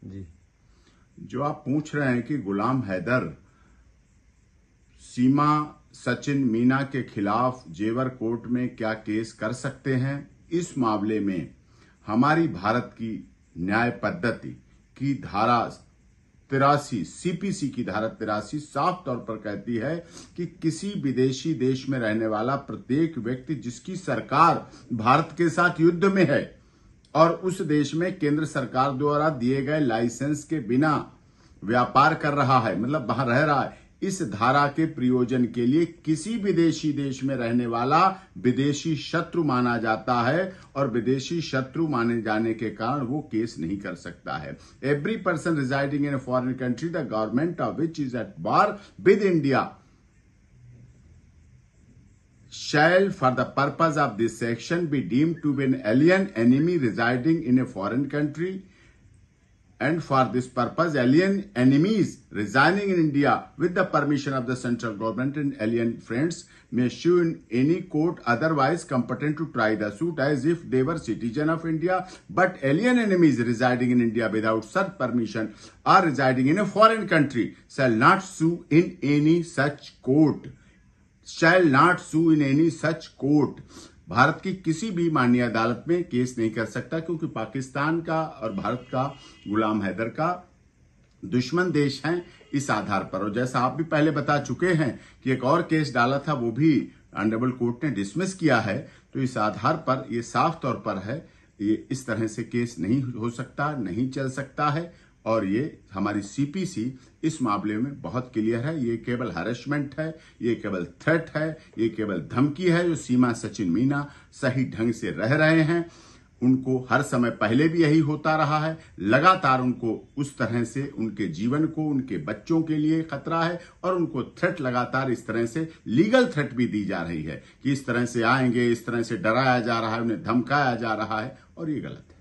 जी। जो आप पूछ रहे हैं कि गुलाम हैदर सीमा सचिन मीना के खिलाफ जेवर कोर्ट में क्या केस कर सकते हैं, इस मामले में हमारी भारत की न्याय पद्धति की धारा 83 सीपीसी की धारा 83 साफ तौर पर कहती है कि किसी विदेशी देश में रहने वाला प्रत्येक व्यक्ति जिसकी सरकार भारत के साथ युद्ध में है और उस देश में केंद्र सरकार द्वारा दिए गए लाइसेंस के बिना व्यापार कर रहा है, मतलब वहां रह रहा है, इस धारा के प्रयोजन के लिए किसी विदेशी देश में रहने वाला विदेशी शत्रु माना जाता है और विदेशी शत्रु माने जाने के कारण वो केस नहीं कर सकता है। Every person residing in a foreign country the government of which is at war with India shall for the purpose of this section be deemed to be an alien enemy residing in a foreign country, and for this purpose alien enemies residing in India with the permission of the central government and alien friends may sue in any court otherwise competent to try the suit as if they were citizen of India, but alien enemies residing in India without such permission or residing in a foreign country shall not sue in any such court. Shall not sue in any such court. Bharat की किसी भी माननीय अदालत में case नहीं कर सकता, क्योंकि पाकिस्तान का और भारत का गुलाम हैदर का दुश्मन देश हैं इस आधार पर। और जैसा आप भी पहले बता चुके हैं कि एक और केस डाला था, वो भी ऑनरेबल कोर्ट ने डिसमिस किया है। तो इस आधार पर ये साफ तौर पर है, ये इस तरह से केस नहीं हो सकता, नहीं चल सकता है। और ये हमारी सीपीसी इस मामले में बहुत क्लियर है। ये केवल हैरेसमेंट है, ये केवल थ्रेट है, ये केवल धमकी है। जो सीमा सचिन मीना सही ढंग से रह रहे हैं, उनको हर समय पहले भी यही होता रहा है, लगातार उनको उस तरह से उनके जीवन को, उनके बच्चों के लिए खतरा है और उनको थ्रेट लगातार इस तरह से लीगल थ्रेट भी दी जा रही है कि इस तरह से आएंगे, इस तरह से डराया जा रहा है, उन्हें धमकाया जा रहा है, और ये गलत है।